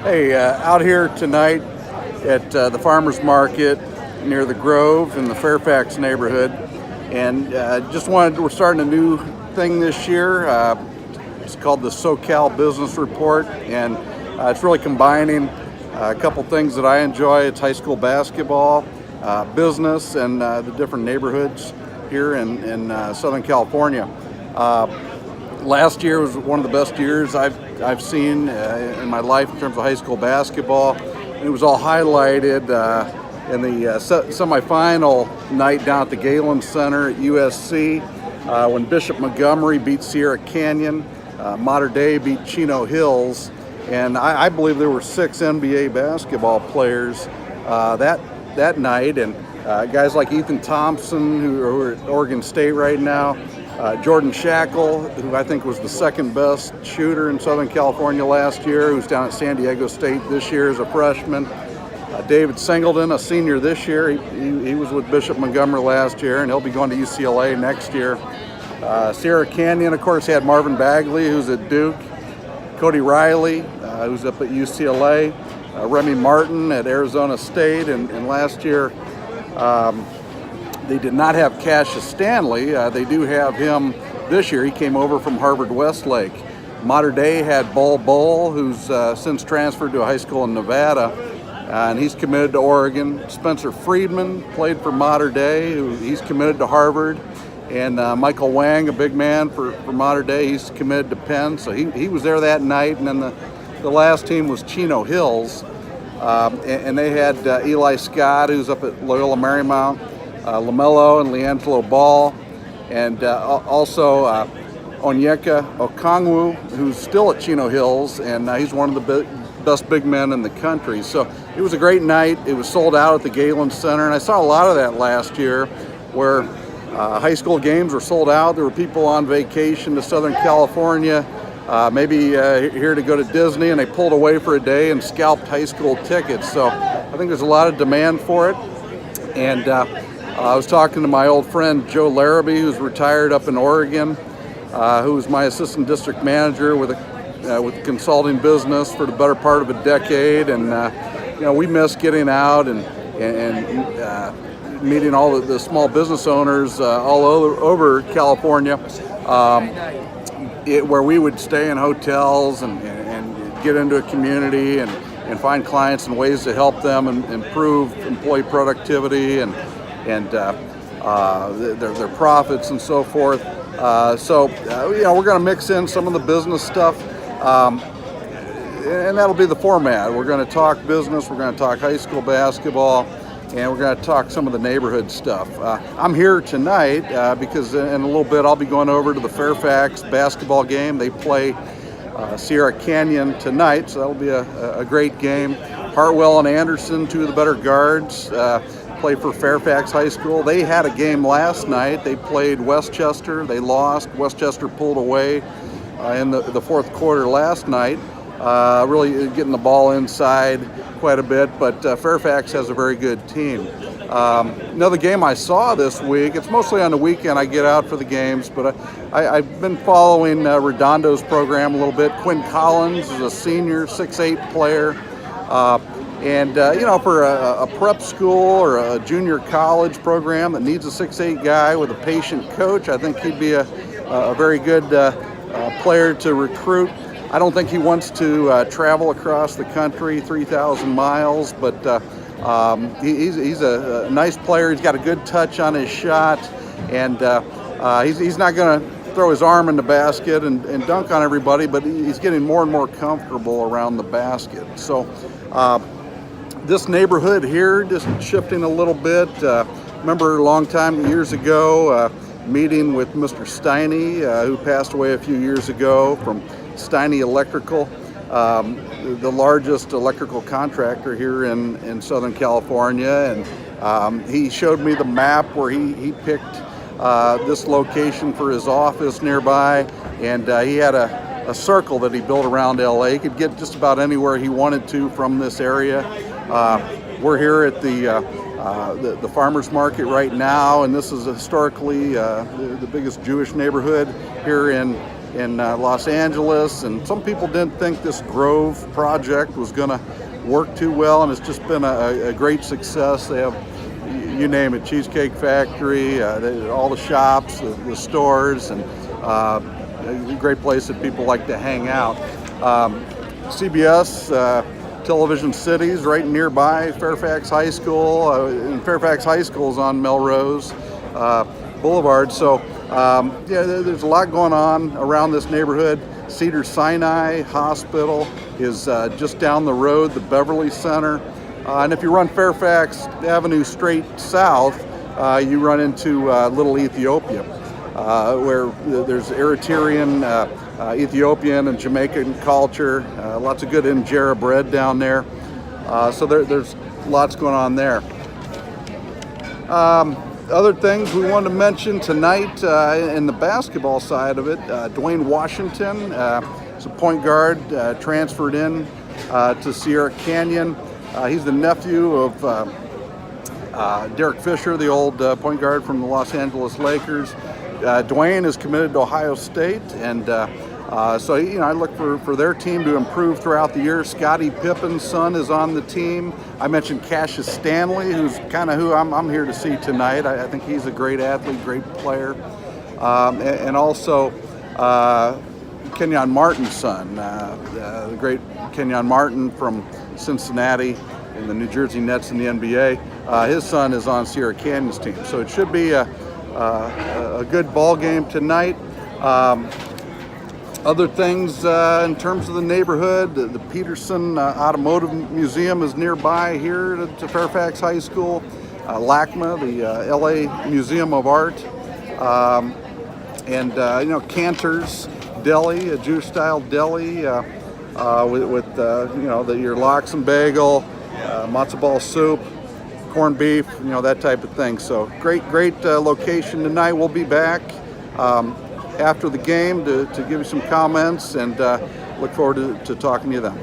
Hey, out here tonight at the farmers market near the Grove in the Fairfax neighborhood, and we're starting a new thing this year. It's called the SoCal Business Report, and it's really combining a couple things that I enjoy. It's high school basketball, business, and the different neighborhoods here in Southern California. Last year was one of the best years I've seen in my life in terms of high school basketball. And it was all highlighted in the semifinal night down at the Galen Center at USC when Bishop Montgomery beat Sierra Canyon, Mater Dei beat Chino Hills, and I believe there were 6 NBA basketball players that night, and guys like Ethan Thompson, who are at Oregon State right now. Jordan Shackle, who I think was the second best shooter in Southern California last year, who's down at San Diego State this year as a freshman. David Singleton, a senior this year. He was with Bishop Montgomery last year, and he'll be going to UCLA next year. Sierra Canyon, of course, had Marvin Bagley, who's at Duke. Cody Riley, who's up at UCLA. Remy Martin at Arizona State, and last year, they did not have Cassius Stanley. They do have him this year. He came over from Harvard Westlake. Mater Dei had Bull, who's since transferred to a high school in Nevada, and he's committed to Oregon. Spencer Friedman played for Mater Dei, he's committed to Harvard. And Michael Wang, a big man for Mater Dei, he's committed to Penn. So he was there that night. And then the last team was Chino Hills, and they had Eli Scott, who's up at Loyola Marymount. LaMelo and LiAngelo Ball, and also Onyeka Okongwu, who's still at Chino Hills, and he's one of the best big men in the country. So it was a great night. It was sold out at the Galen Center, and I saw a lot of that last year where high school games were sold out. There were people on vacation to Southern California, maybe here to go to Disney, and they pulled away for a day and scalped high school tickets. So I think there's a lot of demand for it. And I was talking to my old friend Joe Larrabee, who's retired up in Oregon, who was my assistant district manager with a consulting business for the better part of a decade. And we miss getting out and meeting all the small business owners all over California, where we would stay in hotels and get into a community and find clients and ways to help them and improve employee productivity and their profits and so forth. So we're going to mix in some of the business stuff, and that'll be the format. We're going to talk business, we're going to talk high school basketball, and we're going to talk some of the neighborhood stuff. I'm here tonight because in a little bit I'll be going over to the Fairfax basketball game. They play Sierra Canyon tonight, so that'll be a great game. Hartwell and Anderson, 2 of the better guards, play for Fairfax High School. They had a game last night. They played Westchester. They lost. Westchester pulled away in the fourth quarter last night, really getting the ball inside quite a bit, but Fairfax has a very good team. Another game I saw this week, it's mostly on the weekend I get out for the games, but I've been following Redondo's program a little bit. Quinn Collins is a senior, 6'8" player. And for a prep school or a junior college program that needs a 6'8" guy with a patient coach, I think he'd be a very good player to recruit. I don't think he wants to travel across the country 3,000 miles, but he's a nice player. He's got a good touch on his shot, and he's not going to throw his arm in the basket and dunk on everybody, but he's getting more and more comfortable around the basket. So this neighborhood here, just shifting a little bit. Remember a long time, years ago, meeting with Mr. Steiny, who passed away a few years ago from Steiny Electrical, the largest electrical contractor here in Southern California. And he showed me the map where he picked this location for his office nearby. And he had a circle that he built around LA. He could get just about anywhere he wanted to from this area. We're here at the farmers market right now, and this is historically the biggest Jewish neighborhood here in in Los Angeles, and some people didn't think this Grove project was going to work too well, and it's just been a great success. They have, you name it, Cheesecake Factory, all the shops, the stores, and a great place that people like to hang out. CBS Television Cities right nearby Fairfax High School, and Fairfax High School is on Melrose Boulevard. So yeah, there's a lot going on around this neighborhood. Cedars-Sinai Hospital is just down the road, the Beverly Center. And if you run Fairfax Avenue straight south, you run into Little Ethiopia, where there's Eritrean, Ethiopian, and Jamaican culture. Lots of good injera bread down there. So there's lots going on there. Other things we wanted to mention tonight in the basketball side of it, Dwayne Washington is a point guard, transferred in to Sierra Canyon. He's the nephew of Derek Fisher, the old point guard from the Los Angeles Lakers. Dwayne is committed to Ohio State, and so I look for their team to improve throughout the year. Scottie Pippen's son is on the team. I mentioned Cassius Stanley, who's kind of who I'm here to see tonight. I think he's a great athlete, great player, and also Kenyon Martin's son, the great Kenyon Martin from Cincinnati and the New Jersey Nets in the NBA. His son is on Sierra Canyon's team, so it should be a good ball game tonight. Other things in terms of the neighborhood, the Peterson Automotive Museum is nearby here to Fairfax High School. LACMA, the LA Museum of Art, and Cantor's Deli, a Jewish-style deli with your lox and bagel, matzo ball soup, corned beef, that type of thing. So great location tonight. We'll be back after the game to give you some comments, and look forward to talking to you then.